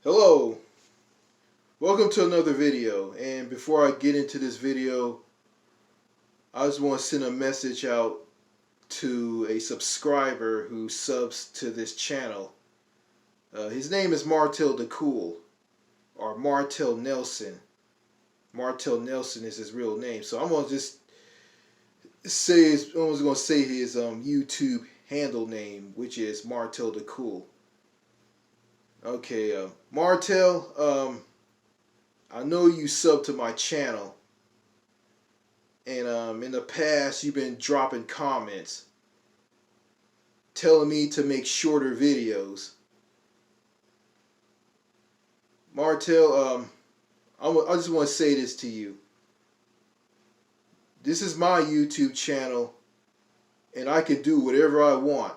Hello, welcome to another video. And before I get into this video, I just want to send a message out to a subscriber who subs to this channel. His name is Martel the Cool, or Martel Nelson. Martel Nelson is his real name. So I'm gonna just say I'm just gonna say his YouTube handle name, which is Martel the Cool. Okay, Martel. I know you sub to my channel, and in the past you've been dropping comments telling me to make shorter videos. Martel, I just want to say this to you. This is my YouTube channel, and I can do whatever I want.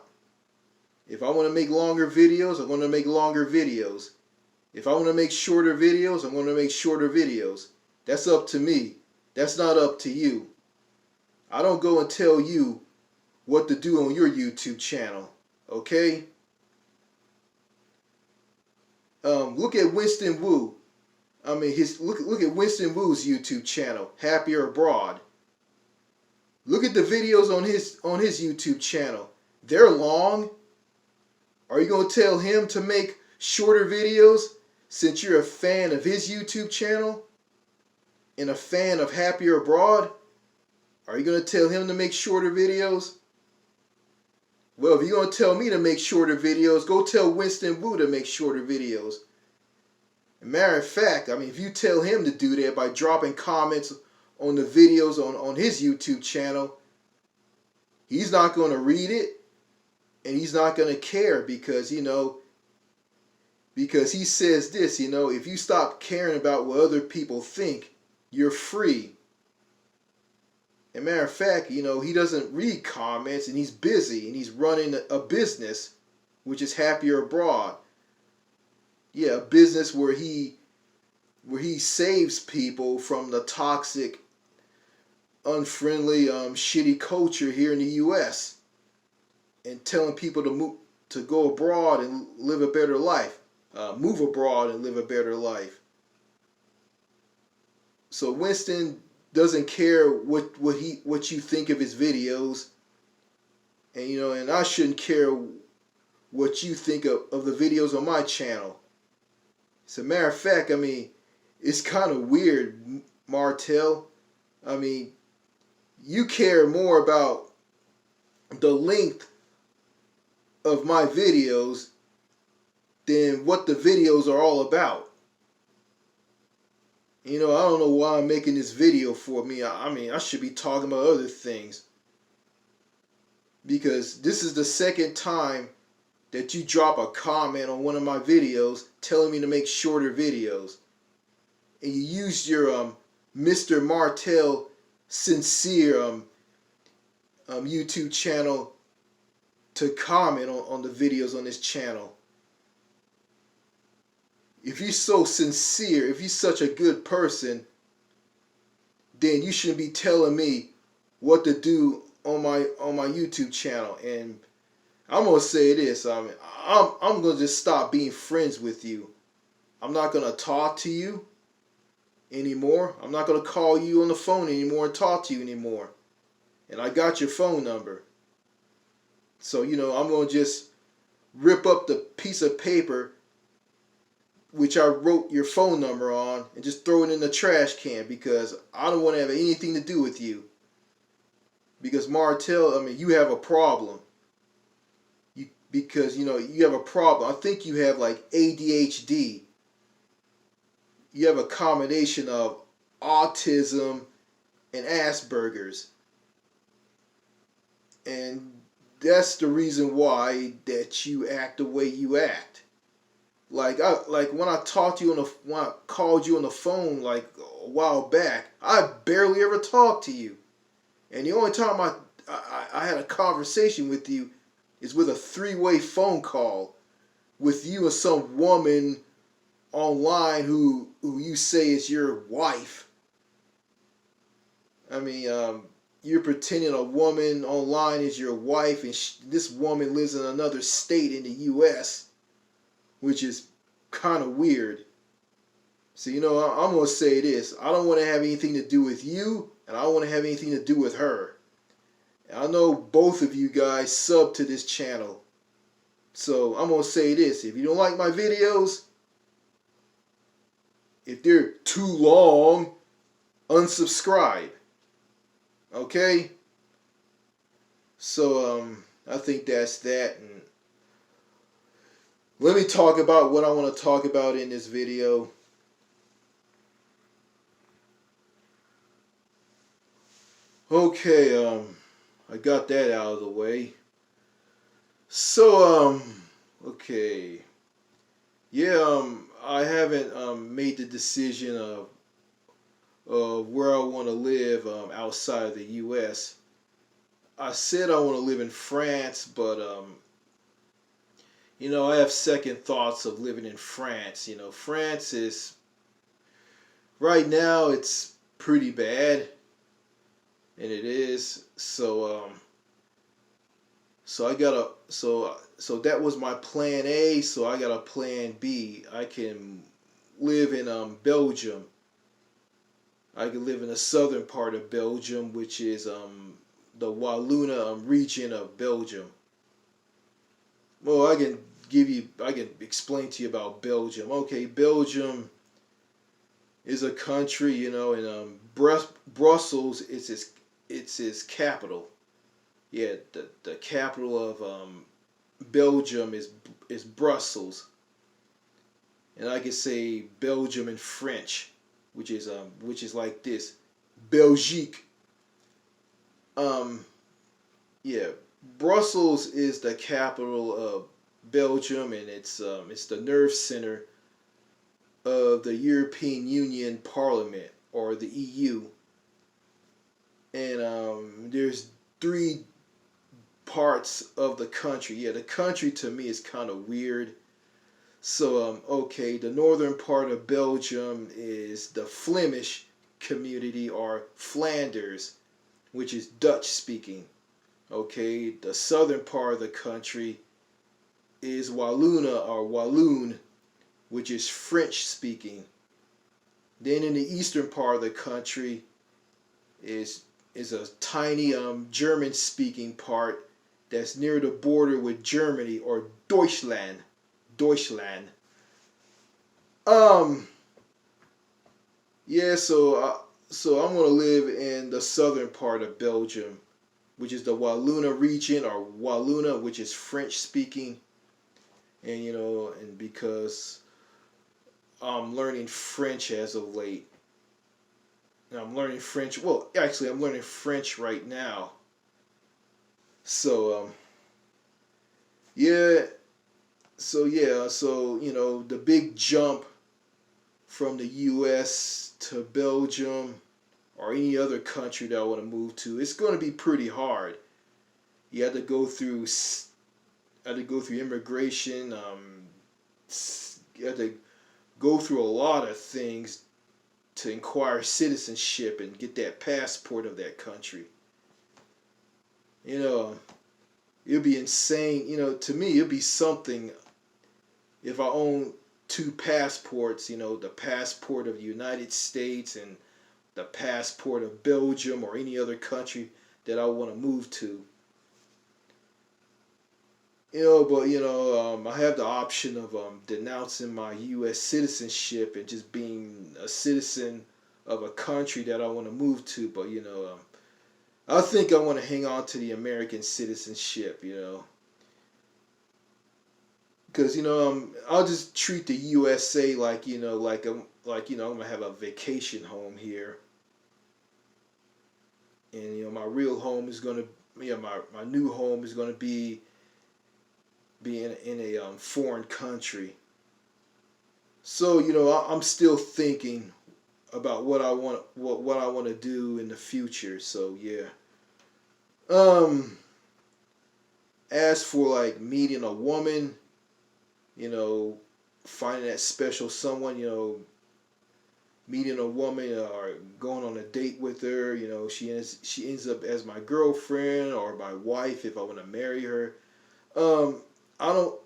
If I want to make longer videos, I'm going to make longer videos. If I want to make shorter videos, I'm going to make shorter videos. That's up to me. That's not up to you. I don't go and tell you what to do on your YouTube channel. Okay? Look at Winston Wu. Look at Winston Wu's YouTube channel, Happier Abroad. Look at the videos on his YouTube channel. They're long. Are you going to tell him to make shorter videos since you're a fan of his YouTube channel and a fan of Happier Abroad? Are you going to tell him to make shorter videos? Well, if you're going to tell me to make shorter videos, go tell Winston Wu to make shorter videos. Matter of fact, if you tell him to do that by dropping comments on the videos on his YouTube channel, he's not going to read it. And he's not going to care because he says this, if you stop caring about what other people think, you're free. And matter of fact, he doesn't read comments, and he's busy, and he's running a business, which is Happier Abroad. Yeah, a business where he saves people from the toxic, unfriendly, shitty culture here in the U.S. and telling people to go abroad and live a better life, move abroad and live a better life. So Winston doesn't care what you think of his videos, and I shouldn't care what you think of the videos on my channel. As a matter of fact, it's kind of weird, Martel. You care more about the length of my videos than what the videos are all about. I don't know why I'm making this video for me. I should be talking about other things. Because this is the second time that you drop a comment on one of my videos telling me to make shorter videos. And you used your Mr. Martel Sincere YouTube channel to comment on the videos on this channel. If you're so sincere, if you're such a good person, then you shouldn't be telling me what to do on my YouTube channel. And I'm gonna say this: I'm gonna just stop being friends with you. I'm not gonna talk to you anymore. I'm not gonna call you on the phone anymore and talk to you anymore. And I got your phone number. So, I'm going to just rip up the piece of paper which I wrote your phone number on and just throw it in the trash can because I don't want to have anything to do with you. Because Martel, you have a problem. You have a problem. I think you have like ADHD. You have a combination of autism and Asperger's. And that's the reason why that you act the way you act. Like when I talked to you when I called you on the phone like a while back, I barely ever talked to you. And the only time I had a conversation with you is with a 3-way phone call with you and some woman online who you say is your wife. You're pretending a woman online is your wife, and this woman lives in another state in the U.S., which is kind of weird. So, I'm going to say this. I don't want to have anything to do with you, and I don't want to have anything to do with her. And I know both of you guys sub to this channel. So, I'm going to say this. If you don't like my videos, if they're too long, unsubscribe. Okay? So, I think that's that. And let me talk about what I want to talk about in this video. Okay, I got that out of the way. So, okay. Yeah, I haven't made the decision of where I want to live outside of the U.S. I said I want to live in France, but I have second thoughts of living in France. France is right now it's pretty bad, and it is. So I gotta so that was my plan A. So I got a plan B. I can live in Belgium. I can live in the southern part of Belgium, which is the Wallonia region of Belgium. Well, I can explain to you about Belgium. Okay, Belgium is a country, and Brussels is its capital. Yeah, the capital of Belgium is Brussels, and I can say Belgium in French, which is like this, Belgique. Yeah, Brussels is the capital of Belgium, and it's the nerve center of the European Union Parliament, or the EU. And there's three parts of the country. Yeah, the country to me is kind of weird. So, okay, the northern part of Belgium is the Flemish community, or Flanders, which is Dutch speaking. Okay, the southern part of the country is Wallonia, or Walloon, which is French speaking. Then in the eastern part of the country is a tiny German speaking part that's near the border with Germany, or Deutschland. Deutschland. Yeah, so I'm gonna live in the southern part of Belgium, which is the Wallonia region, or Wallonia, which is French speaking. And and because I'm learning French as of late. And I'm learning French. Well, actually, I'm learning French right now. So yeah, so the big jump from the U.S. to Belgium, or any other country that I want to move to, it's going to be pretty hard. You have to go through immigration. You have to go through a lot of things to acquire citizenship and get that passport of that country. It'd be insane. To me, it'd be something if I own two passports. The passport of the United States and the passport of Belgium, or any other country that I want to move to. But I have the option of denouncing my U.S. citizenship and just being a citizen of a country that I want to move to. But I think I want to hang on to the American citizenship. Because I'll just treat the USA like I'm gonna have a vacation home here, and my real home is gonna my new home is gonna be in a foreign country. So I'm still thinking about what I want to do in the future. So yeah. As for like meeting a woman, finding that special someone, meeting a woman or going on a date with her, she ends up as my girlfriend or my wife if I want to marry her. I don't.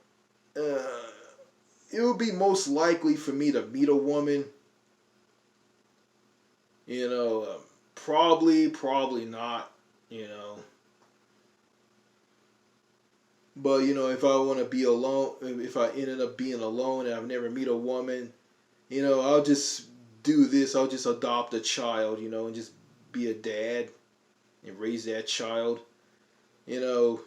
it would be most likely for me to meet a woman. You know, probably not. You know, but you know, if I want to be alone, if I ended up being alone and I've never meet a woman, you know, I'll just do this. I'll just adopt a child, you know, and just be a dad and raise that child. You know,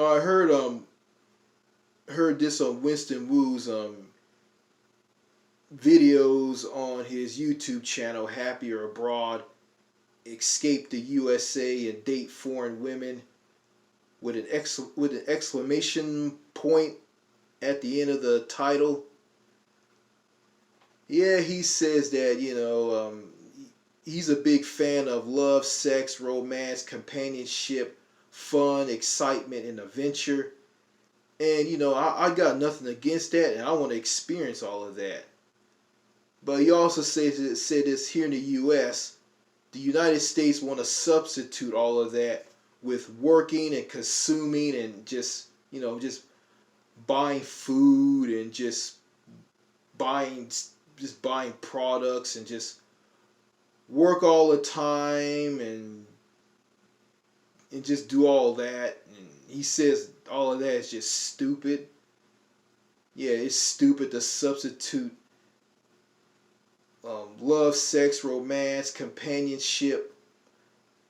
I heard this on Winston Wu's videos on his YouTube channel, Happier Abroad. Escape the USA and date foreign women with an exclamation point at the end of the title. Yeah, he says that he's a big fan of love, sex, romance, companionship, fun, excitement, and adventure. And I got nothing against that, and I want to experience all of that. But he also said this here in the U.S. The United States want to substitute all of that with working and consuming and just buying food and buying just buying products and just work all the time and just do all that. And he says all of that is just stupid. Yeah, it's stupid to substitute love, sex, romance, companionship,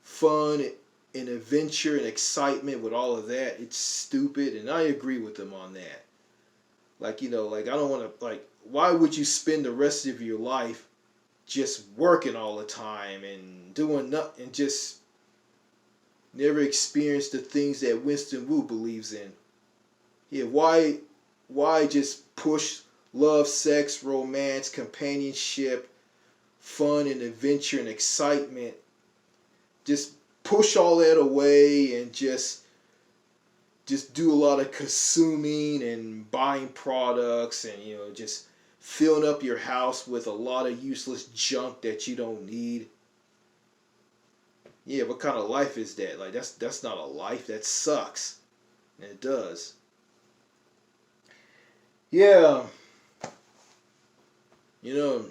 fun, and adventure and excitement with all of that. It's stupid, and I agree with him on that. Like, like I don't want to, like, why would you spend the rest of your life just working all the time and doing nothing and just never experience the things that Winston Wu believes in? Yeah, why just push love, sex, romance, companionship, fun and adventure and excitement? Just push all that away and just do a lot of consuming and buying products and just filling up your house with a lot of useless junk that you don't need. Yeah, what kind of life is that? Like that's not a life. That sucks. And it does. Yeah, you know,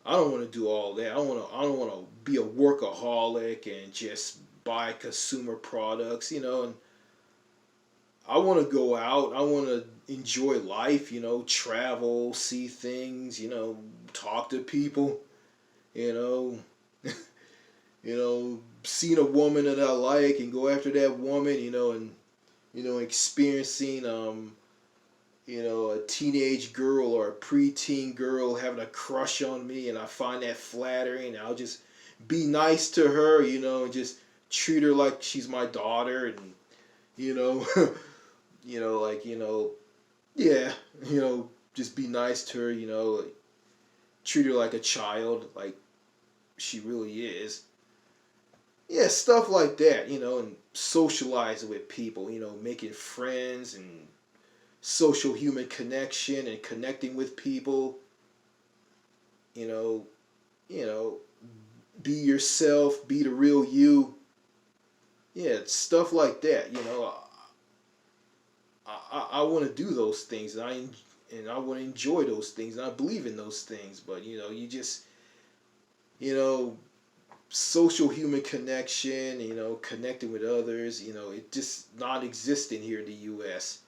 I don't want to do all that. I don't want to be a workaholic and just buy consumer products, and I want to go out. I want to enjoy life, travel, see things, talk to people, you know, seeing a woman that I like and go after that woman, and experiencing a teenage girl or a preteen girl having a crush on me, and I find that flattering. I'll just be nice to her, and just treat her like she's my daughter, and you know, yeah, just be nice to her, like, treat her like a child, like she really is. Yeah, stuff like that, and socialize with people, making friends and social human connection and connecting with people, you know, you know, be yourself, be the real you. Yeah, stuff like that. I want to do those things, and I want to enjoy those things, and I believe in those things. But you just you know, social human connection, connecting with others, it just not existing here in the U.S.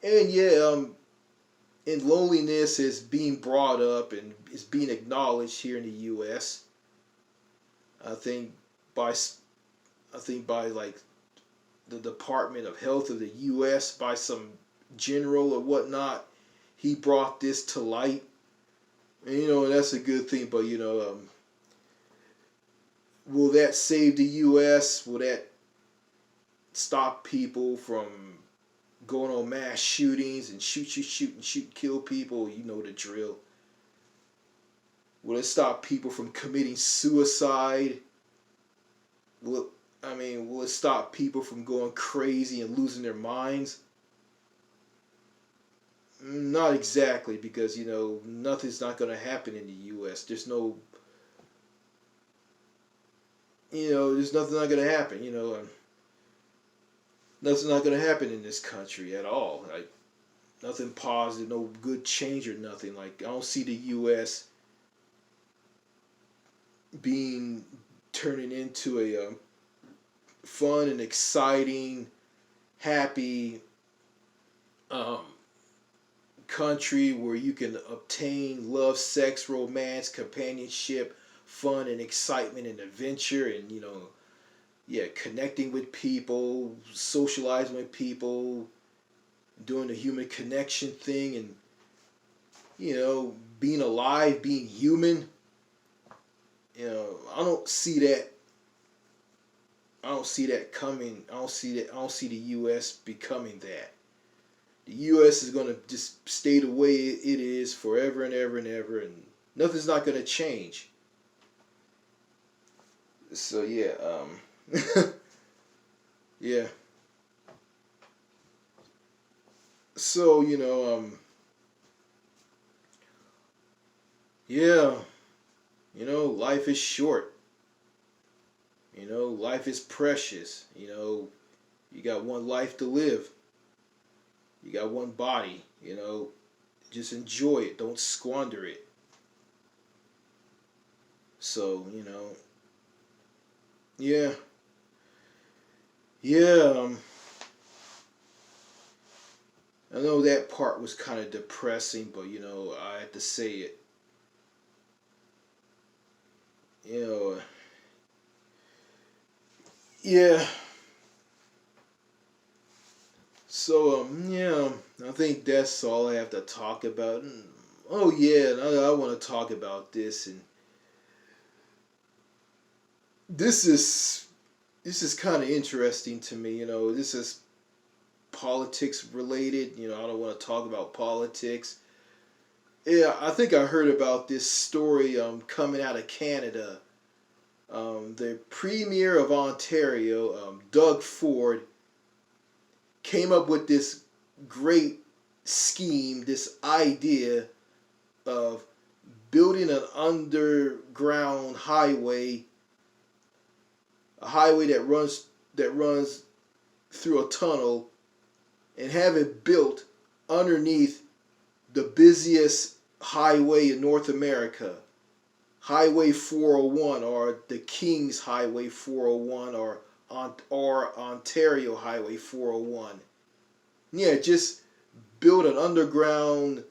And yeah, and loneliness is being brought up and is being acknowledged here in the U.S. I think by like the Department of Health of the U.S., by some general or whatnot, he brought this to light, and that's a good thing. But will that save the U.S.? Will that stop people from going on mass shootings and shoot, kill people? You know the drill. Will it stop people from committing suicide? Will it stop people from going crazy and losing their minds? Not exactly, because nothing's not going to happen in the U.S. There's nothing not going to happen. Nothing's not gonna happen in this country at all. Like nothing positive, no good change or nothing. Like I don't see the U.S. being turning into a fun and exciting, happy um, country where you can obtain love, sex, romance, companionship, fun and excitement and adventure, and yeah, connecting with people, socializing with people, doing the human connection thing, and being alive, being human. I don't see that. I don't see that coming. I don't see that. I don't see the U.S. becoming that. The U.S. is going to just stay the way it is forever and ever and ever, and nothing's not going to change. So yeah, yeah. So yeah, life is short. Life is precious. You got one life to live. You got one body. Just enjoy it. Don't squander it. So yeah, yeah. I know that part was kind of depressing, but I had to say it. You know, yeah. So yeah, I think that's all I have to talk about. Oh yeah, I want to talk about this, and this is this is kind of interesting to me. This is politics related. I don't want to talk about politics. Yeah, I think I heard about this story coming out of Canada. The Premier of Ontario, Doug Ford, came up with this great scheme, this idea of building an underground highway, a highway that runs through a tunnel, and have it built underneath the busiest highway in North America, Highway 401, or the King's Highway 401, or Ontario Highway 401. Yeah, just build an underground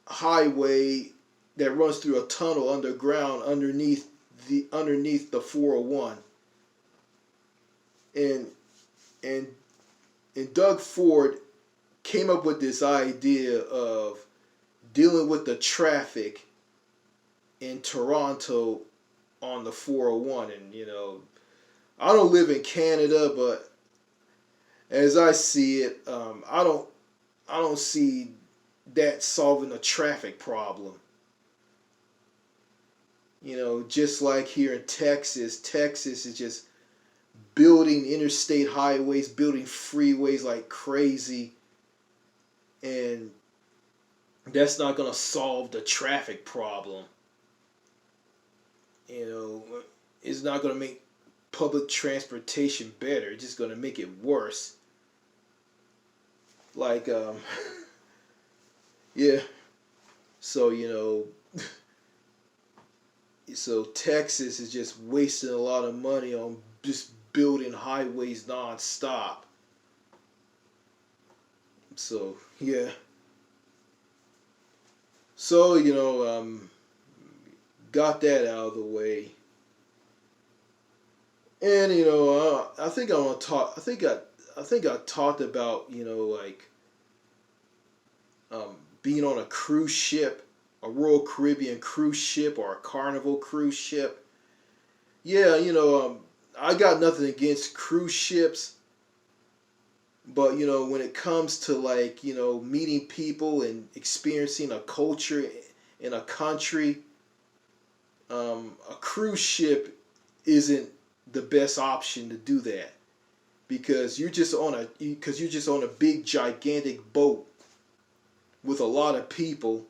highway that runs through a tunnel underground underneath the 401. And and and Doug Ford came up with this idea of dealing with the traffic in Toronto on the 401. And I don't live in Canada, but as I see it, I don't see that solving a traffic problem. Just like here in Texas, Texas is just building interstate highways, building freeways like crazy, and that's not gonna solve the traffic problem. It's not gonna make public transportation better. It's just gonna make it worse. Like yeah. So so Texas is just wasting a lot of money on just building highways nonstop. So yeah. So got that out of the way, and I think I want to talk. I think I talked about like being on a cruise ship, a Royal Caribbean cruise ship, or a Carnival cruise ship. Yeah, I got nothing against cruise ships, but when it comes to like meeting people and experiencing a culture in a country, a cruise ship isn't the best option to do that, because you're just on a big gigantic boat with a lot of people.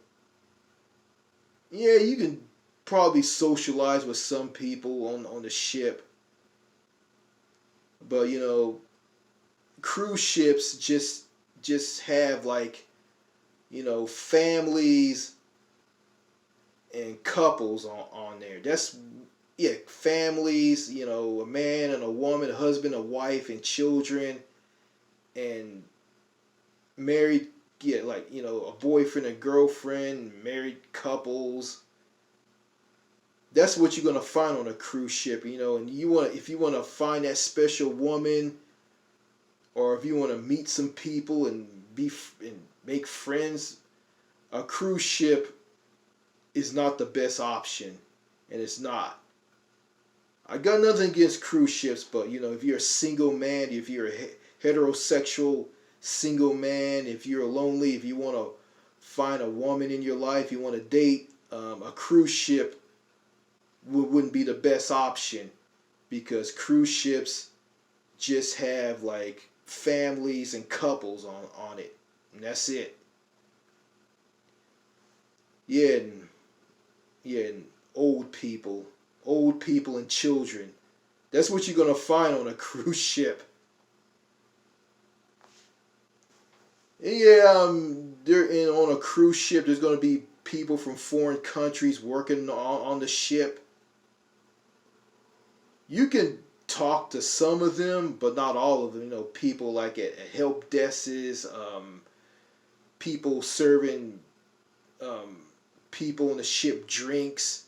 Yeah, you can probably socialize with some people on the ship, But cruise ships just have like families and couples on there. That's yeah, families, a man and a woman, a husband, a wife, and children, and married, yeah, like, a boyfriend and girlfriend, married couples. That's what you're gonna find on a cruise ship, and if you wanna find that special woman, or if you wanna meet some people and and make friends, a cruise ship is not the best option, and it's not. I got nothing against cruise ships, but if you're a single man, if you're a heterosexual single man, if you're lonely, if you want to find a woman in your life, you want to date, a cruise ship wouldn't be the best option, because cruise ships just have like families and couples on it, and that's it. Yeah, and old people and children. That's what you're gonna find on a cruise ship. And yeah, they're in on a cruise ship. There's gonna be people from foreign countries working on the ship. You can talk to some of them, but not all of them. People like at help desks, people serving um, people on the ship drinks.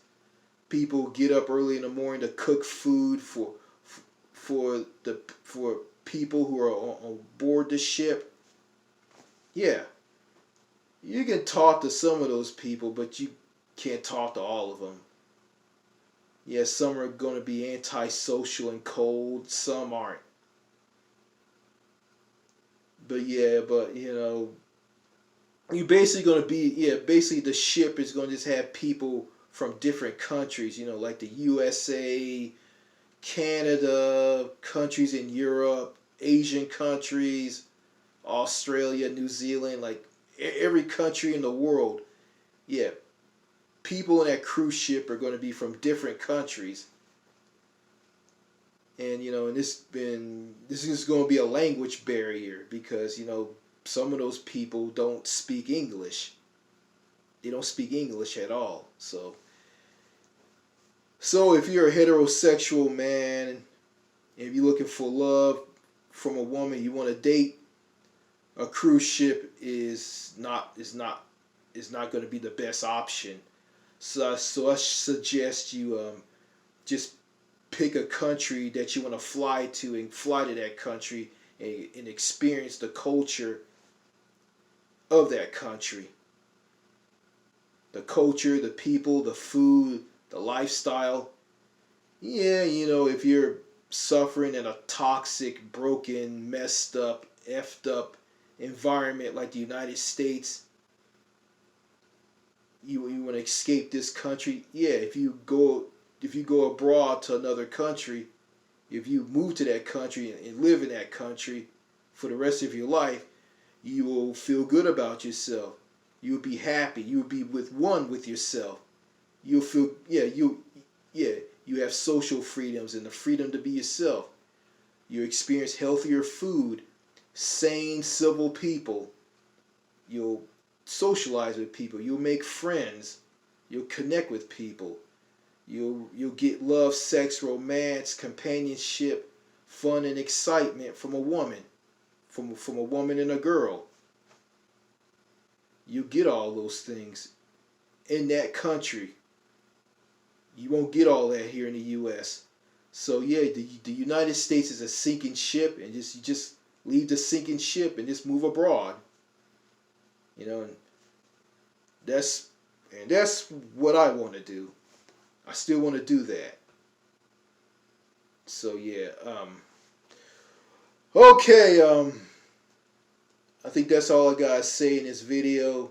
People get up early in the morning to cook food for people who are on board the ship. Yeah, you can talk to some of those people, but you can't talk to all of them. Yeah, some are going to be antisocial and cold, some aren't. But yeah, but you basically going to be, yeah, basically the ship is going to just have people from different countries, like the USA, Canada, countries in Europe, Asian countries, Australia, New Zealand, like every country in the world. Yeah, people in that cruise ship are going to be from different countries. And and this is going to be a language barrier, because some of those people don't speak English. They don't speak English at all. So if you're a heterosexual man, if you're looking for love from a woman you want to date, a cruise ship is not going to be the best option. So I suggest you just pick a country that you want to fly to, and fly to that country, and experience the culture of that country. The culture, the people, the food, the lifestyle. Yeah, if you're suffering in a toxic, broken, messed up, effed up environment like the United States, you want to escape this country. Yeah, if you go abroad to another country, if you move to that country and live in that country for the rest of your life, you will feel good about yourself. You'll be happy. You'll be with yourself. You'll feel, yeah, you have social freedoms and the freedom to be yourself. You experience healthier food, sane, civil people. You'll socialize with people. You'll make friends. You'll connect with people. You'll get love, sex, romance, companionship, fun, and excitement from a woman, from a woman and a girl. You get all those things in that country. You won't get all that here in the U.S. So yeah, the United States is a sinking ship, and you just leave the sinking ship and just move abroad. And that's that's what I want to do. I still want to do that. So yeah, okay, I think that's all I gotta say in this video.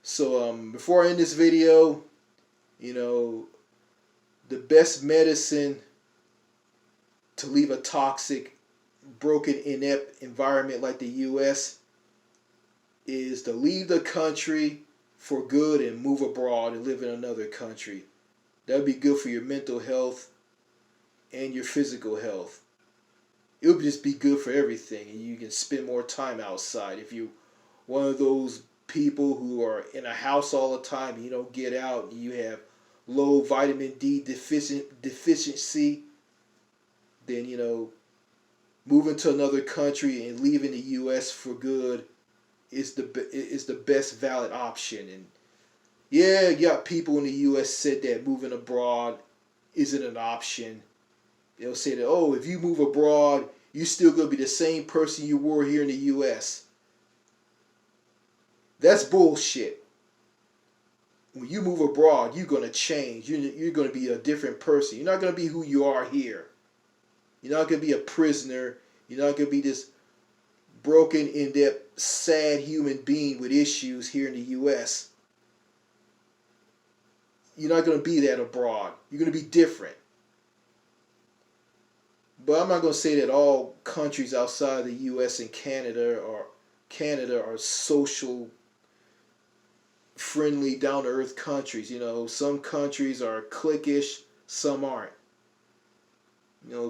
So before I end this video, you know, the best medicine to leave a toxic, broken, inept environment like the U.S. is to leave the country for good and move abroad and live in another country. That would be good for your mental health and your physical health. it would just be good for everything, and you can spend more time outside. If you one of those people who are in a house all the time and you don't get out and you have low vitamin D deficiency, then moving to another country and leaving the U.S. for good is the best valid option. And yeah, you got people in the U.S. said that moving abroad isn't an option. They'll say that, oh, if you move abroad, you're still gonna be the same person you were here in the U.S. That's bullshit. When you move abroad, you're gonna change. You're gonna be a different person. You're not gonna be who you are here. You're not gonna be a prisoner. You're not gonna be this broken, in-depth, sad human being with issues here in the U.S. You're not gonna be that abroad. You're gonna be different. But I'm not gonna say that all countries outside the U.S. and Canada are social friendly, down to earth countries. Some countries are cliquish, some aren't.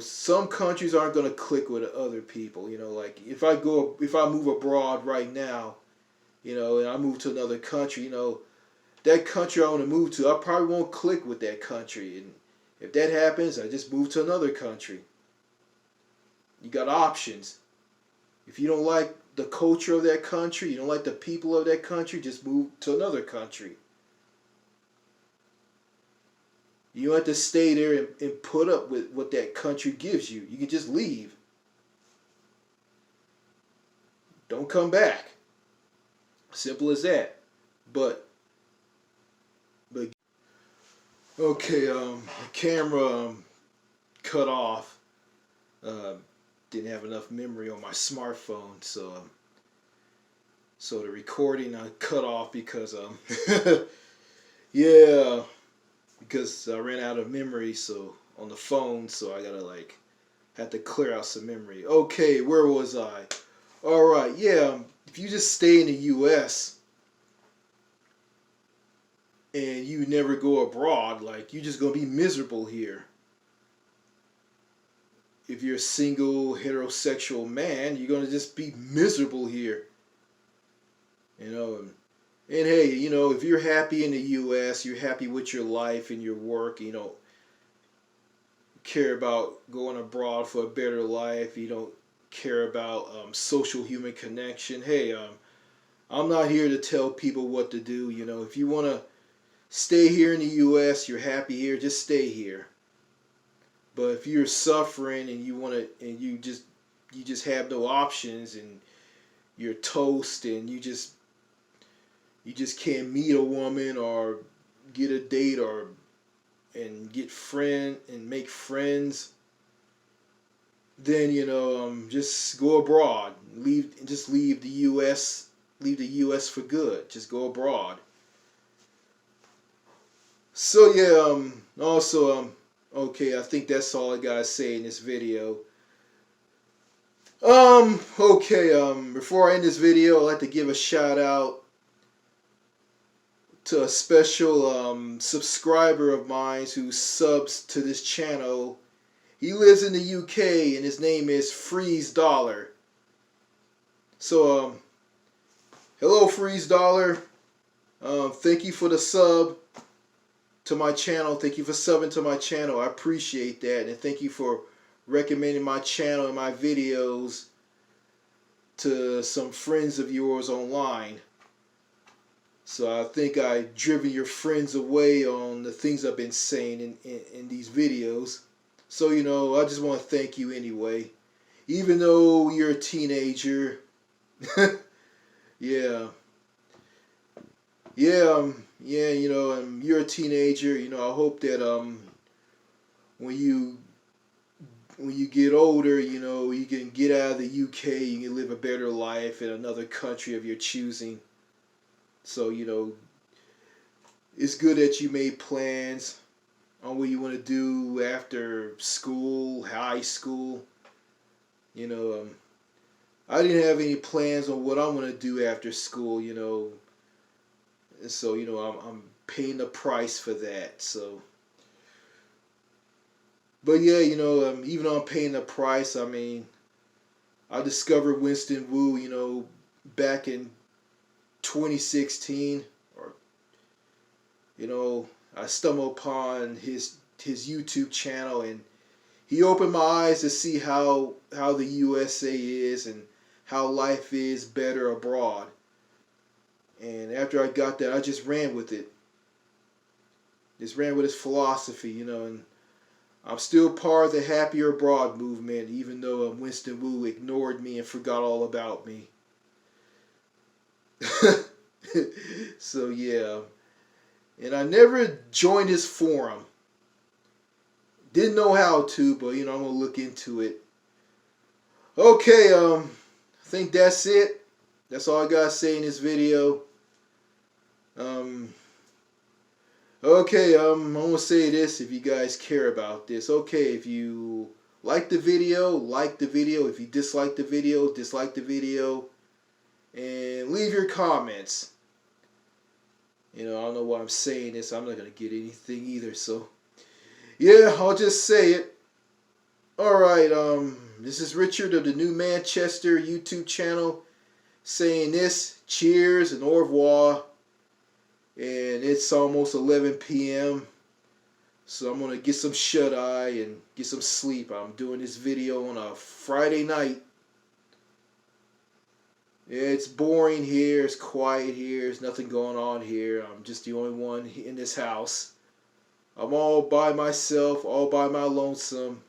Some countries aren't gonna click with other people. Like if I move abroad right now, and I move to another country, that country I want to move to, I probably won't click with that country. And if that happens, I just move to another country. You got options. If you don't like the culture of that country, you don't like the people of that country, just move to another country. You don't have to stay there and put up with what that country gives you. You can just leave. Don't come back. Simple as that. But okay, the camera cut off. Didn't have enough memory on my smartphone, so the recording I cut off because yeah, because I ran out of memory on the phone, so I gotta have to clear out some memory. Okay, where was I? All right, yeah. If you just stay in the U.S. and you never go abroad, you're just gonna be miserable here. If you're a single heterosexual man, you're gonna just be miserable here. And hey, if you're happy in the U.S., you're happy with your life and your work, you don't care about going abroad for a better life, you don't care about social human connection. Hey, I'm not here to tell people what to do. If you want to stay here in the U.S., you're happy here, just stay here. But if you're suffering and you just have no options and you're toast and you just can't meet a woman or get a date and make friends, then just go abroad. Leave the U.S. Leave the U.S. for good. Just go abroad. So yeah, also okay, I think that's all I gotta say in this video. Okay, before I end this video, I'd like to give a shout out to a special subscriber of mine who subs to this channel. He lives in the UK and his name is Freeze Dollar. So hello Freeze Dollar. Thank you for the sub to my channel. Thank you for subbing to my channel. I appreciate that, and thank you for recommending my channel and my videos to some friends of yours online. So I think I've driven your friends away on the things I've been saying in these videos. So I just want to thank you anyway, even though you're a teenager. Yeah. Yeah, you're a teenager. I hope that when you get older, you can get out of the UK, you can live a better life in another country of your choosing. So it's good that you made plans on what you want to do after school, high school. I didn't have any plans on what I'm going to do after school. And so I'm paying the price for that. So, but yeah, even though I'm paying the price, I mean, I discovered Winston Wu, back in 2016, or I stumbled upon his YouTube channel, and he opened my eyes to see how the USA is and how life is better abroad. And after I got that, I just ran with it. Just ran with his philosophy, and I'm still part of the Happier Abroad movement, even though Winston Wu ignored me and forgot all about me. So yeah, and I never joined his forum. Didn't know how to, but I'm gonna look into it. Okay, I think that's it. That's all I gotta say in this video. Okay, I'm gonna say this if you guys care about this. Okay, if you like the video, like the video. If you dislike the video, dislike the video. And leave your comments. I don't know why I'm saying this. I'm not gonna get anything either, so yeah, I'll just say it. Alright, this is Richard of the New Manchester YouTube channel saying this. Cheers and au revoir. And it's almost 11 p.m. So I'm going to get some shut-eye and get some sleep. I'm doing this video on a Friday night. Yeah, it's boring here. It's quiet here. There's nothing going on here. I'm just the only one in this house. I'm all by myself, all by my lonesome.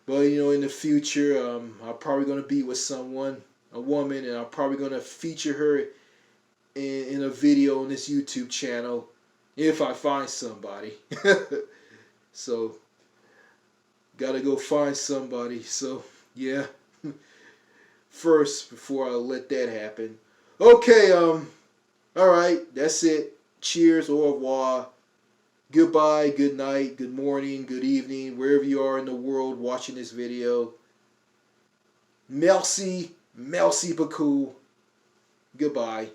But, in the future, I'm probably going to be with someone, a woman, and I'm probably going to feature her in a video on this YouTube channel if I find somebody. So, gotta go find somebody. So, yeah. First, before I let that happen. Okay, alright, that's it. Cheers, au revoir. Goodbye, good night, good morning, good evening, wherever you are in the world watching this video. Merci beaucoup. Goodbye.